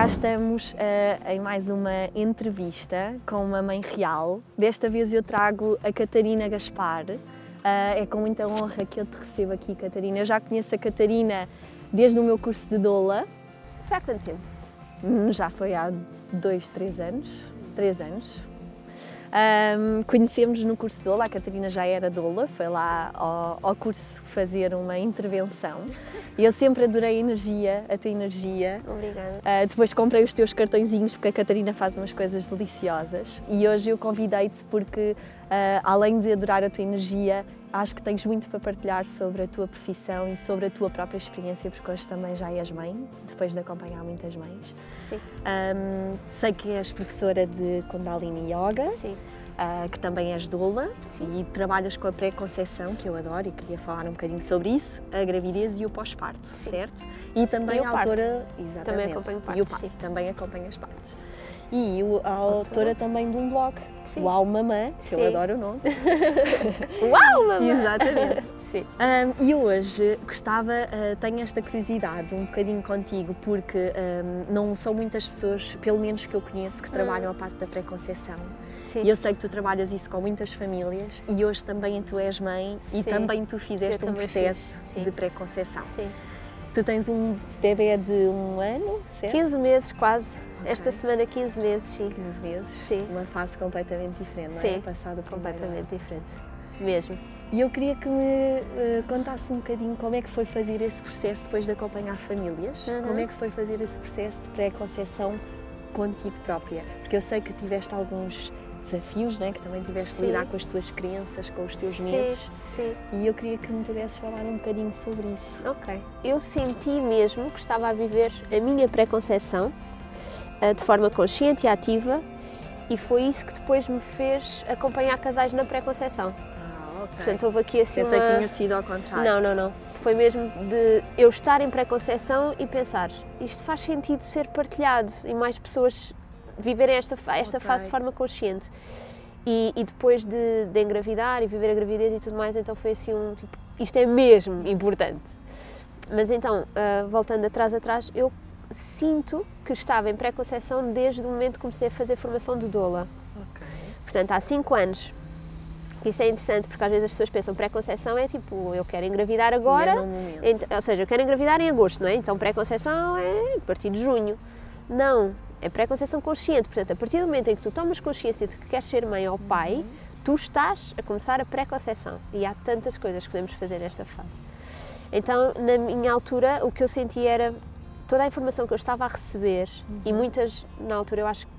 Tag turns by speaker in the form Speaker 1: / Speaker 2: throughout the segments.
Speaker 1: cá estamos em mais uma entrevista com uma mãe real. Desta vez eu trago a Catarina Gaspar. É com muita honra que eu te recebo aqui, Catarina. Eu já conheço a Catarina desde o meu curso de doula.
Speaker 2: Foi há quanto tempo?
Speaker 1: Já foi há 2, 3 anos. 3 anos. Conhecemos no curso de doula, a Catarina já era doula, foi lá ao curso fazer uma intervenção e eu sempre adorei a tua energia.
Speaker 2: Obrigada.
Speaker 1: Depois comprei os teus cartõezinhos porque a Catarina faz umas coisas deliciosas e hoje eu convidei-te porque, além de adorar a tua energia, acho que tens muito para partilhar sobre a tua profissão e sobre a tua própria experiência, porque hoje também já és mãe, depois de acompanhar muitas mães.
Speaker 2: Sim.
Speaker 1: Sei que és professora de Kundalini Yoga.
Speaker 2: Sim.
Speaker 1: Que também és doula. Sim. E trabalhas com a pré-conceição, que eu adoro e queria falar um bocadinho sobre isso, a gravidez e o pós-parto, certo? E também a autora... Exatamente.
Speaker 2: Também acompanho partos,
Speaker 1: e o parto, também acompanha as partos. E a autora também de um blog, Uau Mamã, que eu adoro o nome.
Speaker 2: Uau Mamã!
Speaker 1: Exatamente.
Speaker 2: Sim.
Speaker 1: E hoje tenho esta curiosidade um bocadinho contigo, porque não são muitas pessoas, pelo menos que eu conheço, que trabalham a parte da pré-conceição. E eu sei que tu trabalhas isso com muitas famílias e hoje também tu és mãe e também tu fizeste um processo de pré-conceição.
Speaker 2: Sim.
Speaker 1: Tu tens um bebê de 1 ano, certo?
Speaker 2: 15 meses quase. Esta semana 15 meses, sim.
Speaker 1: 15 meses?
Speaker 2: Sim.
Speaker 1: Uma fase completamente diferente, não é?
Speaker 2: Sim,
Speaker 1: Passado
Speaker 2: completamente diferente. Mesmo.
Speaker 1: E eu queria que me contasse um bocadinho como é que foi fazer esse processo depois de acompanhar famílias. Como é que foi fazer esse processo de pré-conceição contigo própria? Porque eu sei que tiveste alguns desafios, não é? Que também tiveste de lidar com as tuas crenças, com os teus medos.
Speaker 2: Sim.
Speaker 1: E eu queria que me pudesses falar um bocadinho sobre isso.
Speaker 2: Ok. Eu senti mesmo que estava a viver a minha pré-conceição de forma consciente e ativa e foi isso que depois me fez acompanhar casais na pré-conceição.
Speaker 1: Okay.
Speaker 2: Portanto, houve aqui assim
Speaker 1: Pensei que tinha sido ao contrário.
Speaker 2: Não. Foi mesmo de eu estar em pré-conceição e pensar, isto faz sentido ser partilhado e mais pessoas viverem esta fase de forma consciente. E depois de engravidar e viver a gravidez e tudo mais, então foi assim tipo, isto é mesmo importante. Mas então, voltando atrás, eu sinto que estava em pré-conceição desde o momento que comecei a fazer formação de doula.
Speaker 1: Okay.
Speaker 2: Portanto, há 5 anos. Isto é interessante porque às vezes as pessoas pensam pré-conceição é tipo, eu quero engravidar agora, ou seja, eu quero engravidar em agosto, não é? Então pré-conceição é a partir de junho. Não, é pré-conceição consciente, portanto, a partir do momento em que tu tomas consciência de que queres ser mãe ou pai, tu estás a começar a pré-conceição e há tantas coisas que podemos fazer nesta fase. Então, na minha altura, o que eu senti era toda a informação que eu estava a receber e muitas, na altura eu acho que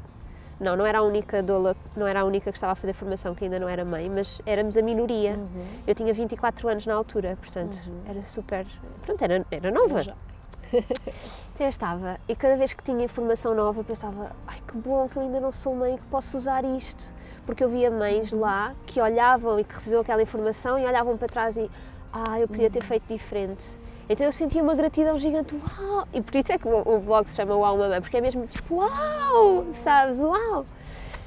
Speaker 2: não era a única doula, não era a única que estava a fazer formação, que ainda não era mãe, mas éramos a minoria. Eu tinha 24 anos na altura, portanto, era super, pronto, era nova. Então eu estava, e cada vez que tinha informação nova eu pensava, ai que bom que eu ainda não sou mãe e que posso usar isto. Porque eu via mães lá que olhavam e que recebiam aquela informação e olhavam para trás e, eu podia ter feito diferente. Então eu sentia uma gratidão gigante, uau! E por isso é que o blog se chama Uau Mamã, porque é mesmo tipo, uau! Sabes, uau!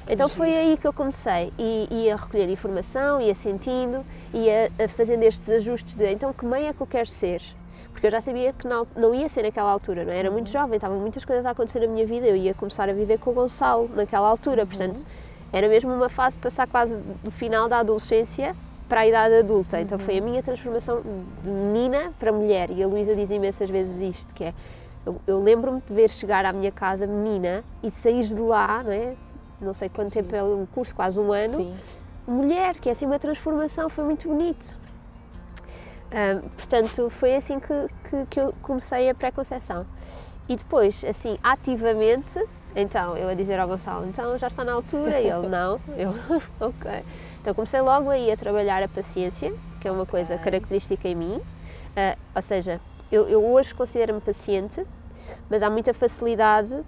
Speaker 2: Então foi aí que eu comecei, ia recolher informação, ia sentindo, ia fazendo estes ajustes de, então que mãe é que eu quero ser? Porque eu já sabia que não ia ser naquela altura, não é? Era muito jovem, estavam muitas coisas a acontecer na minha vida, eu ia começar a viver com o Gonçalo naquela altura, portanto era mesmo uma fase de passar quase do final da adolescência para a idade adulta, então foi a minha transformação de menina para mulher, e a Luísa diz imensas vezes isto, que é, eu lembro-me de ver chegar à minha casa menina e sair de lá, não é? Não sei quanto tempo é o curso, quase 1 ano, mulher, que é assim uma transformação, foi muito bonito. Portanto, foi assim que eu comecei a pré-conceição. E depois, assim, ativamente, então, eu a dizer ao Gonçalo, então já está na altura, e ele, não, eu, ok. Então comecei logo aí a trabalhar a paciência, que é uma coisa característica em mim, ou seja, eu hoje considero-me paciente, mas há muita facilidade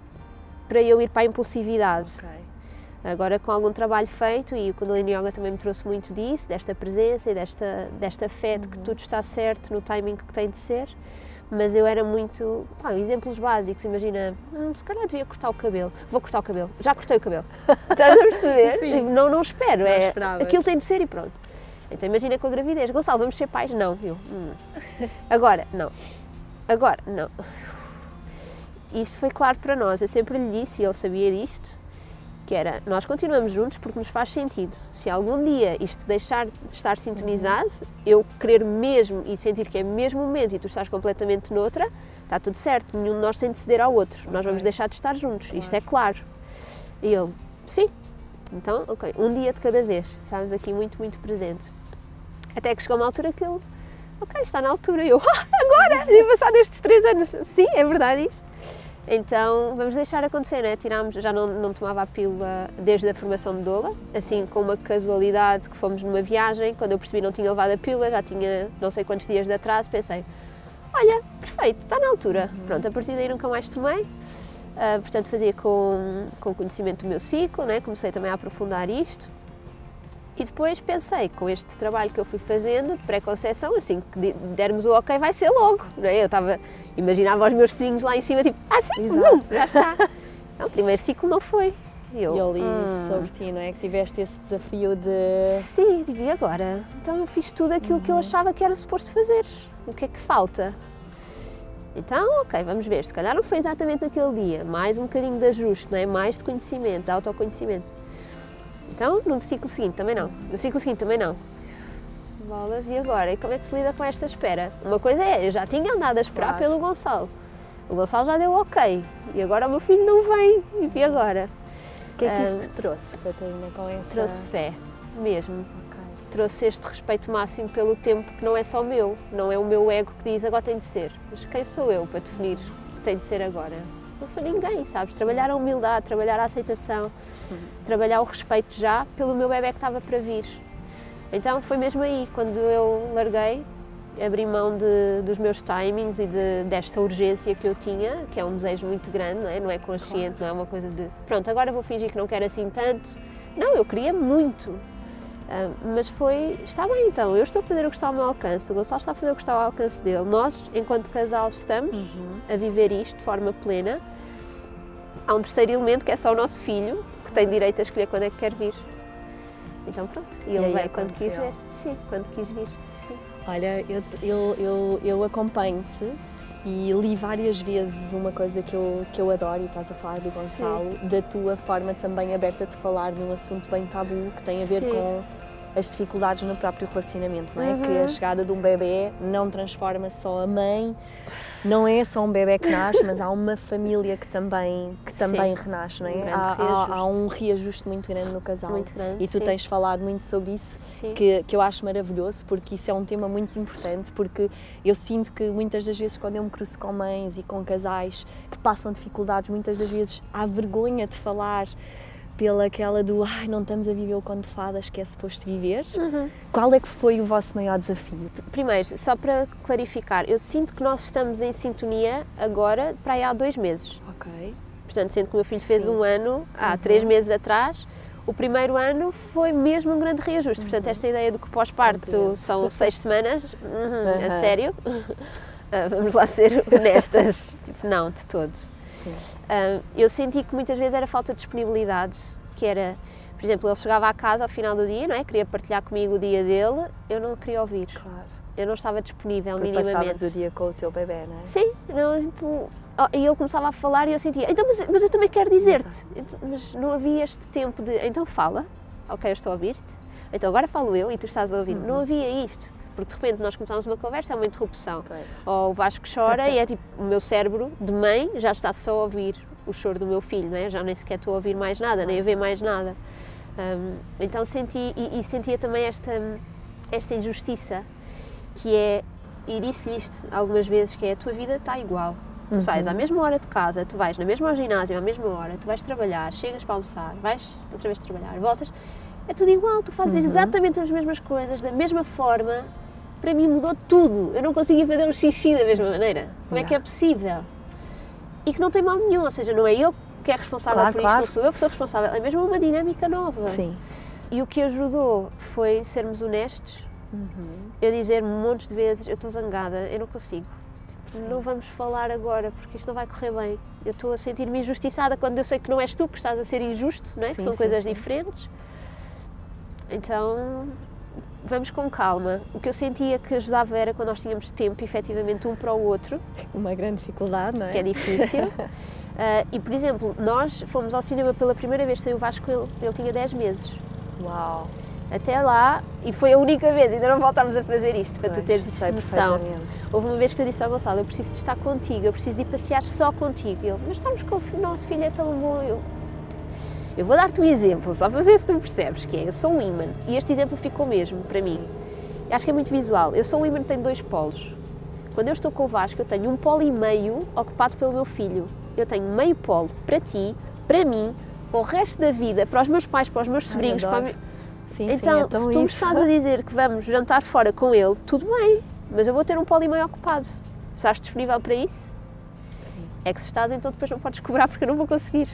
Speaker 2: para eu ir para a impulsividade. Agora com algum trabalho feito, e o Kundalini Yoga também me trouxe muito disso, desta presença e desta fé de que tudo está certo no timing que tem de ser, mas eu era muito, exemplos básicos, imagina, se calhar devia cortar o cabelo, vou cortar o cabelo, já cortei o cabelo, estás a perceber?
Speaker 1: Sim.
Speaker 2: Não espero,
Speaker 1: Não
Speaker 2: aquilo tem de ser e pronto. Então imagina com a gravidez, Gonçalo, vamos ser pais? Não, agora, não. isto foi claro para nós, eu sempre lhe disse, e ele sabia disto, que era, nós continuamos juntos porque nos faz sentido. Se algum dia isto deixar de estar sintonizado, eu querer mesmo e sentir que é mesmo o momento e tu estás completamente noutra, está tudo certo, nenhum de nós tem de ceder ao outro, nós vamos deixar de estar juntos, isto é claro. E ele, sim, então, ok, um dia de cada vez, estávamos aqui muito, muito presente. Até que chegou uma altura que ele, ok, está na altura, e eu, agora, tinha passado estes 3 anos, sim, é verdade isto. Então, vamos deixar acontecer, né? Tirámos, já não tomava a pílula desde a formação de doula, assim com uma casualidade que fomos numa viagem, quando eu percebi que não tinha levado a pílula, já tinha não sei quantos dias de atraso, pensei, olha, perfeito, está na altura. Pronto, a partir daí nunca mais tomei, portanto fazia com conhecimento do meu ciclo, né? Comecei também a aprofundar isto. E depois pensei, com este trabalho que eu fui fazendo de pré-conceição, assim que dermos o ok vai ser logo, não é? Imaginava os meus filhinhos lá em cima, tipo, sim, já está. Não, o primeiro ciclo não foi.
Speaker 1: E eu li sobre ti, não é? Que tiveste esse desafio de...
Speaker 2: Sim, e agora? Então eu fiz tudo aquilo que eu achava que era suposto fazer. O que é que falta? Então, ok, vamos ver, se calhar não foi exatamente naquele dia, mais um bocadinho de ajuste, não é? Mais de conhecimento, de autoconhecimento. Então, no ciclo seguinte também não, no ciclo seguinte também não. Bolas, e agora? E como é que se lida com esta espera? Uma coisa é, eu já tinha andado a esperar pelo Gonçalo. O Gonçalo já deu ok, e agora o meu filho não vem, e agora?
Speaker 1: O que é que isso te trouxe, Catarina, com essa...
Speaker 2: Trouxe fé, mesmo. Okay. Trouxe este respeito máximo pelo tempo que não é só meu, não é o meu ego que diz agora tem de ser, mas quem sou eu para definir que tem de ser agora? Não sou ninguém, sabes? Trabalhar a humildade, trabalhar a aceitação, trabalhar o respeito já pelo meu bebé que estava para vir. Então foi mesmo aí, quando eu larguei, abri mão dos meus timings e desta urgência que eu tinha, que é um desejo muito grande, não é consciente, não é uma coisa de pronto, agora vou fingir que não quero assim tanto. Não, eu queria muito, mas está bem então, eu estou a fazer o que está ao meu alcance, o Gonçalo está a fazer o que está ao alcance dele, nós, enquanto casal, estamos a viver isto de forma plena. Há um terceiro elemento que é só o nosso filho, que tem direito a escolher quando é que quer vir. Então pronto, e ele veio quando quis ver. Sim, quando quis vir, sim.
Speaker 1: Olha, eu acompanho-te e li várias vezes uma coisa que eu adoro, e estás a falar do Gonçalo, da tua forma também aberta de falar de um assunto bem tabu, que tem a ver com as dificuldades no próprio relacionamento, não é? Que a chegada de um bebê não transforma só a mãe, não é só um bebê que nasce, mas há uma família que também renasce, não é? Há um reajuste muito grande no casal.
Speaker 2: Muito grande,
Speaker 1: e tu tens falado muito sobre isso, que eu acho maravilhoso, porque isso é um tema muito importante, porque eu sinto que muitas das vezes quando eu me cruzo com mães e com casais que passam dificuldades, muitas das vezes há vergonha de falar, pela aquela do não estamos a viver o conto de fadas que é suposto viver. Qual é que foi o vosso maior desafio?
Speaker 2: Primeiro, só para clarificar, eu sinto que nós estamos em sintonia agora para aí há 2 meses.
Speaker 1: Ok.
Speaker 2: Portanto, sendo que o meu filho fez 1 ano, há 3 meses atrás, o primeiro ano foi mesmo um grande reajuste. Portanto, esta ideia do que pós-parto são 6 semanas, a sério, vamos lá ser honestas, tipo, não, de todo. Eu senti que muitas vezes era falta de disponibilidade, que era, por exemplo, ele chegava à casa ao final do dia, não é? Queria partilhar comigo o dia dele, eu não queria ouvir. Claro. Eu não estava disponível minimamente.
Speaker 1: Passavas o dia com o teu bebê, não é?
Speaker 2: Sim, e ele começava a falar e eu sentia, então, mas eu também quero dizer-te. Mas não havia este tempo de, então fala, ok, eu estou a ouvir-te, então agora falo eu e tu estás a ouvir. Não havia isto. Porque de repente nós começamos uma conversa, é uma interrupção. Ou o Vasco chora e é tipo, o meu cérebro de mãe já está só a ouvir o choro do meu filho, não é? Já nem sequer estou a ouvir mais nada, nem a ver mais nada. Então sentia também esta injustiça, que é, e disse-lhe isto algumas vezes, que é a tua vida está igual. Tu sais à mesma hora de casa, tu vais na mesma ao ginásio à mesma hora, tu vais trabalhar, chegas para almoçar, vais outra vez trabalhar, voltas, é tudo igual, tu fazes exatamente as mesmas coisas, da mesma forma. Para mim mudou tudo, eu não conseguia fazer um xixi da mesma maneira. Como é que é possível? E que não tem mal nenhum, ou seja, não é ele que é responsável por isto, não sou eu que sou responsável, é mesmo uma dinâmica nova.
Speaker 1: Sim.
Speaker 2: E o que ajudou foi sermos honestos, eu dizer montes de vezes, eu estou zangada, eu não consigo, não vamos falar agora porque isto não vai correr bem. Eu estou a sentir-me injustiçada quando eu sei que não és tu que estás a ser injusto, não é? Que são coisas diferentes. Então, vamos com calma. O que eu sentia que ajudava era quando nós tínhamos tempo, efetivamente, um para o outro.
Speaker 1: Uma grande dificuldade, não é?
Speaker 2: Que é difícil. E, por exemplo, nós fomos ao cinema pela primeira vez, saiu o Vasco, ele tinha 10 meses.
Speaker 1: Uau!
Speaker 2: Até lá, e foi a única vez, ainda não voltámos a fazer isto, para tu teres noção. Houve uma vez que eu disse ao Gonçalo, eu preciso de estar contigo, eu preciso de ir passear só contigo. E ele, mas estamos com o nosso filho, é tão bom. Eu vou dar-te um exemplo, só para ver se tu percebes, que é, eu sou um ímã, e este exemplo ficou mesmo, para mim. Eu acho que é muito visual. Eu sou um ímã que tem 2 polos. Quando eu estou com o Vasco, eu tenho 1,5 polo ocupado pelo meu filho. Eu tenho meio polo para ti, para mim, para o resto da vida, para os meus pais, para os meus sobrinhos, para mim.
Speaker 1: Sim,
Speaker 2: então,
Speaker 1: sim,
Speaker 2: se tu me estás a dizer que vamos jantar fora com ele, tudo bem, mas eu vou ter 1,5 polo ocupado. Estás disponível para isso? Sim. É que se estás, então depois não podes cobrar porque eu não vou conseguir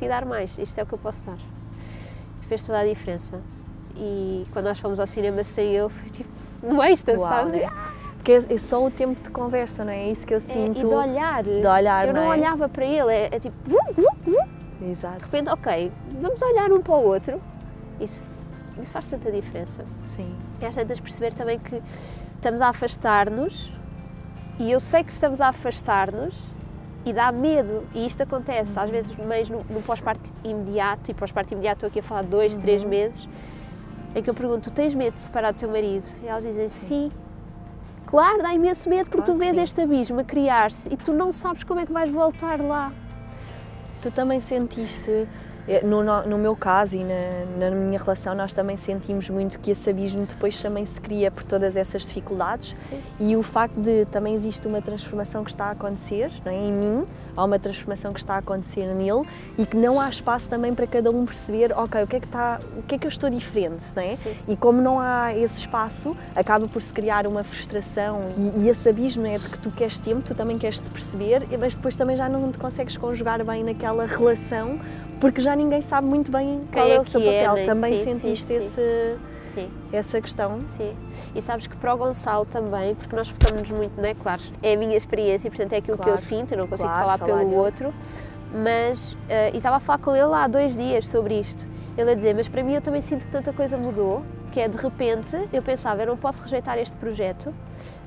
Speaker 2: dar mais. Isto é o que eu posso dar. Fez toda a diferença. E quando nós fomos ao cinema sem ele, foi tipo um êxtase, sabes?
Speaker 1: Né? Porque é só o tempo de conversa, não é? É isso que eu sinto.
Speaker 2: E de olhar. Eu não olhava para ele, é tipo...
Speaker 1: Exato.
Speaker 2: De repente, ok, vamos olhar um para o outro. Isso faz tanta diferença.
Speaker 1: Sim.
Speaker 2: E às tantas perceber também que estamos a afastar-nos, e eu sei que estamos a afastar-nos, e dá medo, e isto acontece, às vezes mães no pós-parto imediato, e pós-parto imediato estou aqui a falar de 2, 3 meses, em que eu pergunto, tu tens medo de separar do teu marido? E elas dizem, sim. Claro, dá imenso medo, porque tu vês este abismo a criar-se e tu não sabes como é que vais voltar lá.
Speaker 1: Tu também sentiste, no meu caso e na minha relação, nós também sentimos muito que esse abismo depois também se cria por todas essas dificuldades.
Speaker 2: Sim.
Speaker 1: E o facto de também existe uma transformação que está a acontecer, não é? Em mim, há uma transformação que está a acontecer nele e que não há espaço também para cada um perceber, ok, o que é que eu estou diferente, não é?
Speaker 2: Sim.
Speaker 1: E como não há esse espaço, acaba por se criar uma frustração e esse abismo, é de que tu queres tempo, tu também queres te perceber, mas depois também já não te consegues conjugar bem naquela relação, porque já ninguém sabe muito bem qual é o seu papel.
Speaker 2: Né?
Speaker 1: Também
Speaker 2: sim,
Speaker 1: sentiste essa questão?
Speaker 2: Sim. E sabes que para o Gonçalo também, porque nós focamos muito, não é? Claro, é a minha experiência e portanto é aquilo que eu sinto, eu não consigo falar pelo outro, mas, e estava a falar com ele há 2 dias sobre isto, ele a dizer, mas para mim eu também sinto que tanta coisa mudou, que é de repente, eu pensava, eu não posso rejeitar este projeto,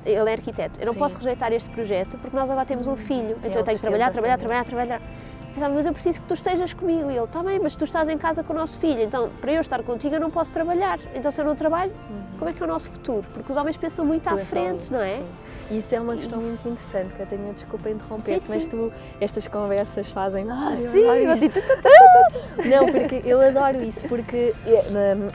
Speaker 2: ele é arquiteto, eu não posso rejeitar este projeto porque nós agora temos um filho, então eu tenho que trabalhar. Pensava, mas eu preciso que tu estejas comigo. E ele, está bem, mas tu estás em casa com o nosso filho, então para eu estar contigo eu não posso trabalhar. Então se eu não trabalho, como é que é o nosso futuro? Porque os homens pensam muito à frente, não é?
Speaker 1: Sim. E isso é uma questão muito interessante, que eu tenho, desculpa interromper-te, mas tu, estas conversas fazem... Não, porque eu adoro isso, porque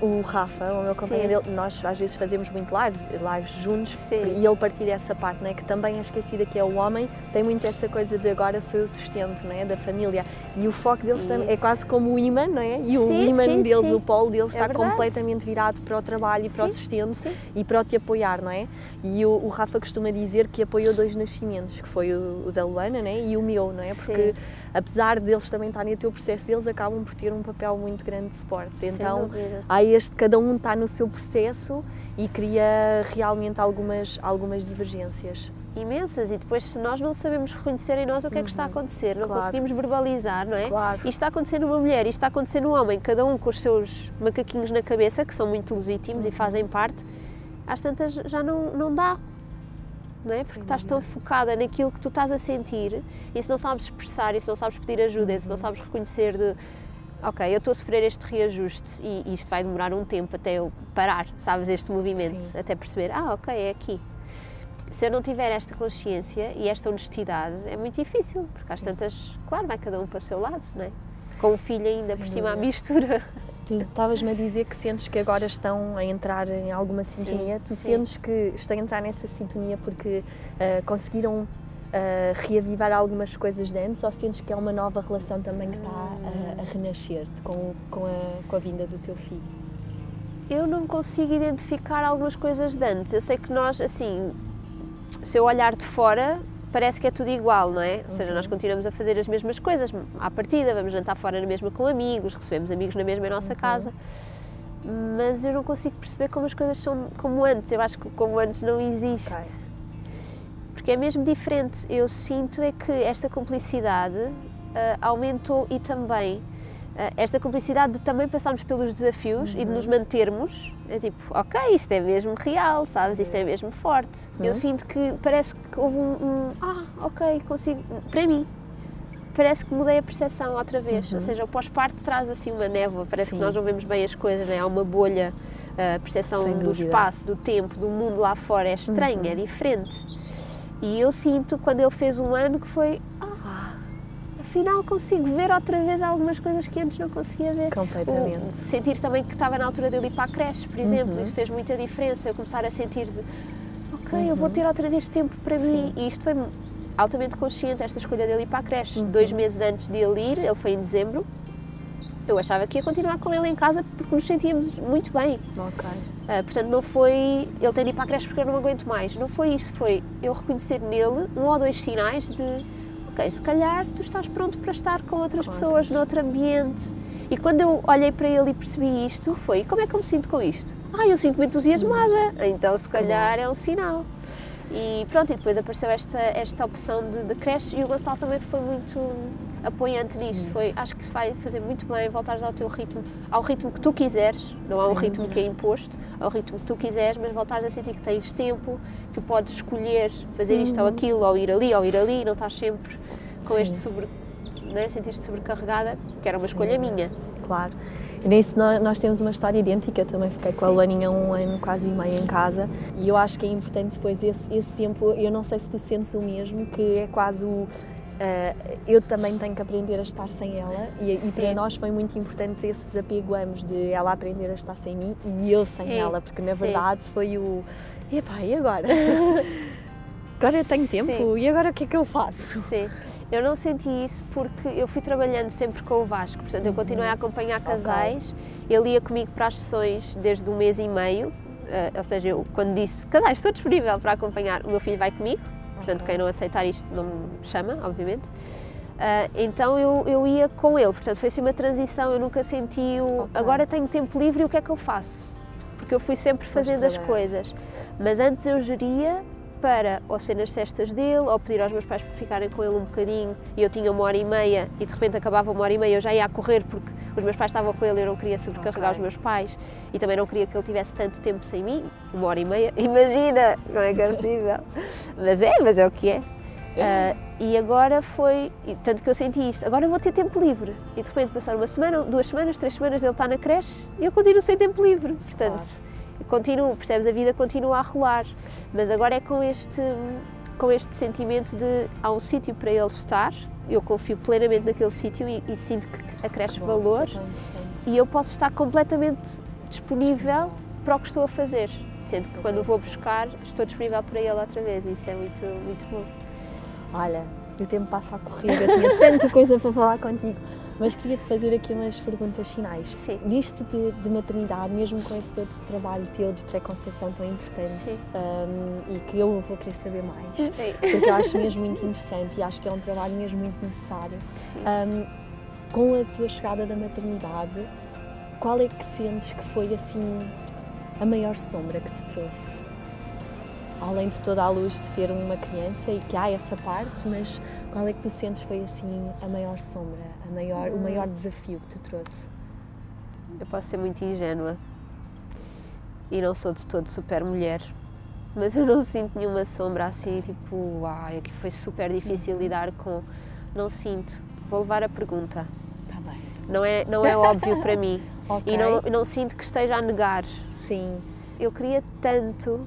Speaker 1: o Rafa, o meu companheiro, nós às vezes fazemos muito lives juntos, e ele partilha dessa parte, não é? Que também é esquecida, que é o homem, tem muito essa coisa de agora sou eu o sustento, não é? Da família, e o foco deles também é quase como o imã, não é? E o imã deles, o polo deles está completamente virado para o trabalho e para o sustento e para o te apoiar, não é? E o Rafa costuma dizer que apoiou 2 nascimentos, que foi o da Luana, né? E o meu, não é? Porque apesar deles também estarem a ter o processo deles, acabam por ter um papel muito grande de suporte. Então há cada um está no seu processo e cria realmente algumas divergências.
Speaker 2: Imensas, e depois se nós não sabemos reconhecer em nós o que é que está a acontecer, não conseguimos verbalizar, não é? Isto está a acontecer numa mulher, isto está a acontecer num homem, cada um com os seus macaquinhos na cabeça, que são muito legítimos e fazem parte, às tantas já não dá, não é? Porque estás tão focada naquilo que tu estás a sentir e se não sabes expressar, e se não sabes pedir ajuda, e se não sabes reconhecer de ok, eu estou a sofrer este reajuste e isto vai demorar um tempo até eu parar, sabes, este movimento, até perceber, ok, é aqui. Se eu não tiver esta consciência e esta honestidade, é muito difícil, porque às tantas, claro, vai cada um para o seu lado, não é? Com o filho ainda por cima à mistura.
Speaker 1: Tu estavas-me a dizer que sentes que agora estão a entrar em alguma sintonia. Tu sentes que estão a entrar nessa sintonia porque conseguiram reavivar algumas coisas de antes, ou sentes que é uma nova relação também que está a renascer com a vinda do teu filho?
Speaker 2: Eu não consigo identificar algumas coisas de antes. Eu sei que nós, assim, se eu olhar de fora, parece que é tudo igual, não é? Ou seja, nós continuamos a fazer as mesmas coisas, à partida, vamos jantar fora na mesma com amigos, recebemos amigos na mesma em nossa casa, mas eu não consigo perceber como as coisas são como antes. Eu acho que como antes não existe, porque é mesmo diferente. Eu sinto é que esta cumplicidade aumentou e também esta cumplicidade de também passarmos pelos desafios e de nos mantermos, é tipo, ok, isto é mesmo real, sabes, isto é mesmo forte. Eu sinto que parece que houve ok, consigo, para mim, parece que mudei a percepção outra vez, ou seja, o pós-parto traz assim uma névoa, parece que nós não vemos bem as coisas, né? Há uma bolha, a percepção do espaço, do tempo, do mundo lá fora é estranha, é diferente. E eu sinto, quando ele fez 1 ano, que foi, afinal consigo ver outra vez algumas coisas que antes não conseguia ver.
Speaker 1: Completamente.
Speaker 2: Sentir também que estava na altura dele ir para a creche, por exemplo, isso fez muita diferença, eu começar a sentir eu vou ter outra vez tempo para mim, e isto foi altamente consciente, esta escolha dele ir para a creche. 2 meses antes de ele ir, ele foi em dezembro, eu achava que ia continuar com ele em casa porque nos sentíamos muito bem. Portanto, não foi ele tem de ir para a creche porque eu não aguento mais, não foi isso, foi eu reconhecer nele 1 ou 2 sinais de ok, se calhar tu estás pronto para estar com outras pessoas, noutro ambiente. E quando eu olhei para ele e percebi isto, foi, como é que eu me sinto com isto? Eu sinto-me entusiasmada, então se calhar é um sinal. E pronto, e depois apareceu esta opção de creche e o Gonçalo também foi muito apoiante nisto. Foi, acho que vai fazer muito bem voltares ao teu ritmo, ao ritmo que tu quiseres, não há um ritmo que é imposto, ao ritmo que tu quiseres, mas voltares a sentir que tens tempo, que podes escolher fazer isto ou aquilo, ou ir ali, não estás sempre com este sentir-te sobrecarregada, que era uma escolha minha.
Speaker 1: Claro. E nisso nós temos uma história idêntica, eu também fiquei com a Luaninha 1 ano, quase e meio em casa, e eu acho que é importante depois esse tempo, eu não sei se tu sentes o mesmo, que é quase o... eu também tenho que aprender a estar sem ela e para nós foi muito importante esse desapego ambos, de ela aprender a estar sem mim e eu sem ela, porque na verdade foi o... Epá, e agora? Agora eu tenho tempo, e agora o que é que eu faço?
Speaker 2: Sim. Eu não senti isso porque eu fui trabalhando sempre com o Vasco, portanto eu continuei a acompanhar casais, ele ia comigo para as sessões desde 1 mês e meio, ou seja, eu quando disse casais, estou disponível para acompanhar, o meu filho vai comigo, portanto quem não aceitar isto não me chama, obviamente, então eu ia com ele, portanto foi assim uma transição, eu nunca senti agora tenho tempo livre e o que é que eu faço? Porque eu fui sempre fazendo as coisas, mas antes eu geria para ou ser nas cestas dele, ou pedir aos meus pais para ficarem com ele um bocadinho, e eu tinha 1h30 e de repente acabava 1h30 eu já ia a correr porque os meus pais estavam com ele e eu não queria sobrecarregar os meus pais e também não queria que ele tivesse tanto tempo sem mim, 1h30, imagina, não é que é possível, mas é o que é. E agora foi, tanto que eu senti isto, agora eu vou ter tempo livre e de repente passaram 1 semana, 2 semanas, 3 semanas ele está na creche e eu continuo sem tempo livre, portanto... Continuo, percebes? A vida continua a rolar, mas agora é com este sentimento de há um sítio para ele estar, eu confio plenamente naquele sítio e sinto que acresce valor e eu posso estar completamente disponível para o que estou a fazer, sendo que quando o vou buscar estou disponível para ele outra vez e isso é muito, muito bom.
Speaker 1: Olha, o tempo passa a correr, eu tinha tanta coisa para falar contigo. Mas queria-te fazer aqui umas perguntas finais. Disto de maternidade, mesmo com esse todo trabalho teu de pré-conceição tão importante e que eu vou querer saber mais, porque eu acho mesmo muito interessante e acho que é um trabalho mesmo muito necessário. Com a tua chegada da maternidade, qual é que sentes que foi assim a maior sombra que te trouxe? Além de toda a luz de ter uma criança e que há essa parte, mas qual é que tu sentes foi assim a maior sombra, o maior desafio que te trouxe?
Speaker 2: Eu posso ser muito ingênua e não sou de todo super mulher, mas eu não sinto nenhuma sombra assim, tipo, aqui foi super difícil lidar com, não sinto. Vou levar a pergunta.
Speaker 1: Tá bem.
Speaker 2: Não é óbvio para mim e não sinto que esteja a negar.
Speaker 1: Sim.
Speaker 2: Eu queria tanto,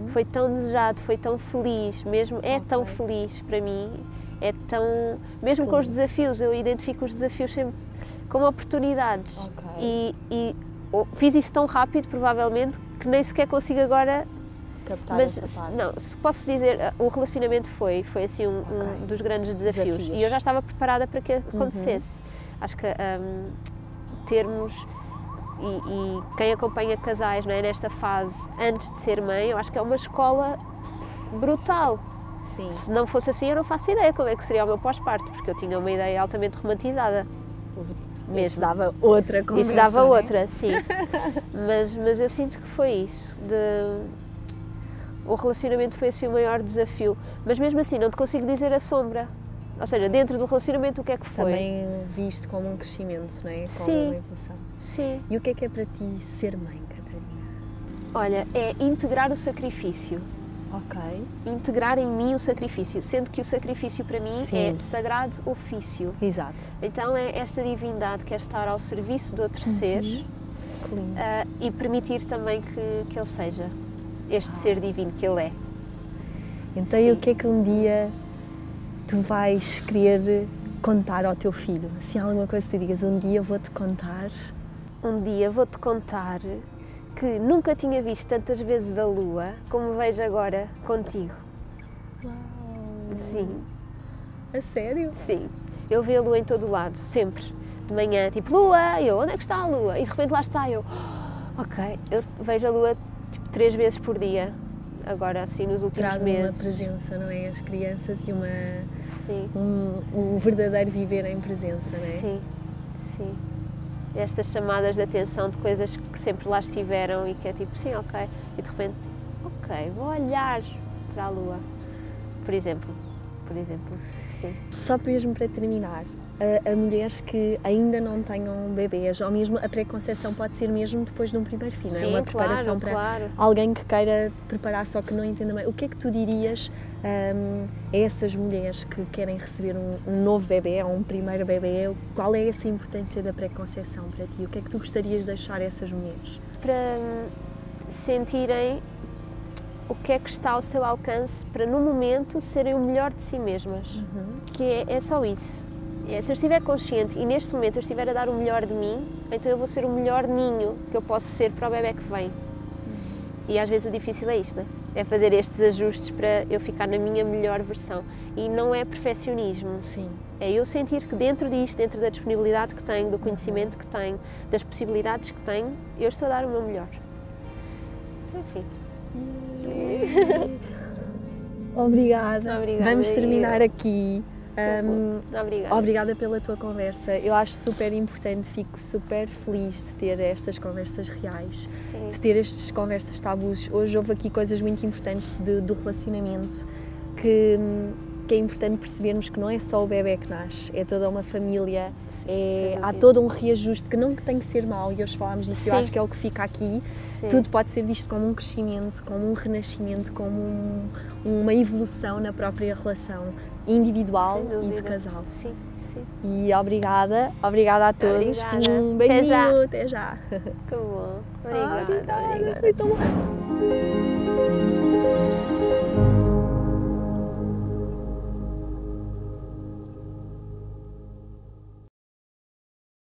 Speaker 2: foi tão desejado, foi tão feliz, mesmo tão feliz para mim, mesmo com os desafios, eu identifico os desafios sempre como oportunidades e fiz isso tão rápido, provavelmente, que nem sequer consigo agora
Speaker 1: captar essa parte.
Speaker 2: Não, se posso dizer, o relacionamento foi assim um dos grandes desafios e eu já estava preparada para que acontecesse. Acho que termos... E quem acompanha casais, não é, nesta fase, antes de ser mãe, eu acho que é uma escola brutal.
Speaker 1: Sim.
Speaker 2: Se não fosse assim, eu não faço ideia como é que seria o meu pós-parto, porque eu tinha uma ideia altamente romantizada. Mesmo.
Speaker 1: Isso dava outra conversa.
Speaker 2: Isso dava outra, sim. mas eu sinto que foi isso. O relacionamento foi assim o maior desafio. Mas mesmo assim, não te consigo dizer a sombra. Ou seja, dentro do relacionamento o que é que foi?
Speaker 1: Também visto como um crescimento, não é? Como uma evolução.
Speaker 2: Sim.
Speaker 1: E o que é para ti ser mãe, Catarina?
Speaker 2: Olha, é integrar o sacrifício.
Speaker 1: Ok.
Speaker 2: Integrar em mim o sacrifício, sendo que o sacrifício para mim é sagrado ofício.
Speaker 1: Exato.
Speaker 2: Então é esta divindade que é estar ao serviço de outro ser e permitir também que ele seja este ser divino que ele é.
Speaker 1: Então e o que é que um dia tu vais querer contar ao teu filho? Se há alguma coisa que tu digas, um dia vou-te contar?
Speaker 2: Um dia vou-te contar que nunca tinha visto tantas vezes a lua como vejo agora contigo.
Speaker 1: Uau!
Speaker 2: Sim.
Speaker 1: A sério?
Speaker 2: Sim. Ele vê a lua em todo o lado, sempre. De manhã, tipo, lua! E eu, onde é que está a lua? E de repente lá está eu. Ok, eu vejo a lua tipo 3 vezes por dia, agora assim nos últimos meses.
Speaker 1: Traz uma presença, não é? As crianças e uma...
Speaker 2: Sim.
Speaker 1: Um verdadeiro viver em presença, não é?
Speaker 2: Sim, sim. Estas chamadas de atenção de coisas que sempre lá estiveram e que é tipo, sim, ok. E de repente, ok, vou olhar para a lua, por exemplo, sim.
Speaker 1: Só mesmo para terminar, a mulheres que ainda não tenham bebês, ou mesmo a pré-conceição pode ser mesmo depois de um primeiro filho,
Speaker 2: sim,
Speaker 1: não é? Uma preparação para alguém que queira preparar só que não entenda bem. O que é que tu dirias a essas mulheres que querem receber um novo bebê ou um primeiro bebê? Qual é essa importância da pré-conceição para ti? O que é que tu gostarias de deixar a essas mulheres?
Speaker 2: Para sentirem o que é que está ao seu alcance para, no momento, serem o melhor de si mesmas. Que é só isso. Se eu estiver consciente e neste momento eu estiver a dar o melhor de mim, então eu vou ser o melhor ninho que eu posso ser para o bebê que vem. E às vezes o difícil é isto, não é? É fazer estes ajustes para eu ficar na minha melhor versão. E não é perfeccionismo.
Speaker 1: Sim.
Speaker 2: É eu sentir que dentro disto, dentro da disponibilidade que tenho, do conhecimento que tenho, das possibilidades que tenho, eu estou a dar o meu melhor. É assim.
Speaker 1: Obrigada. Vamos terminar aqui.
Speaker 2: Obrigada.
Speaker 1: Obrigada pela tua conversa. Eu acho super importante, fico super feliz de ter estas conversas reais,
Speaker 2: sim,
Speaker 1: de ter estas conversas tabus. Hoje houve aqui coisas muito importantes do relacionamento que é importante percebermos que não é só o bebê que nasce, é toda uma família, há todo um reajuste que não tem que ser mau, e hoje falámos disso. Eu acho que é o que fica aqui.
Speaker 2: Sim.
Speaker 1: Tudo pode ser visto como um crescimento, como um renascimento, como uma evolução na própria relação individual e de casal.
Speaker 2: Sim, sim.
Speaker 1: E obrigada a todos.
Speaker 2: Obrigada.
Speaker 1: Um beijinho, até já.
Speaker 2: Que bom. Obrigada.
Speaker 1: Foi tão bom.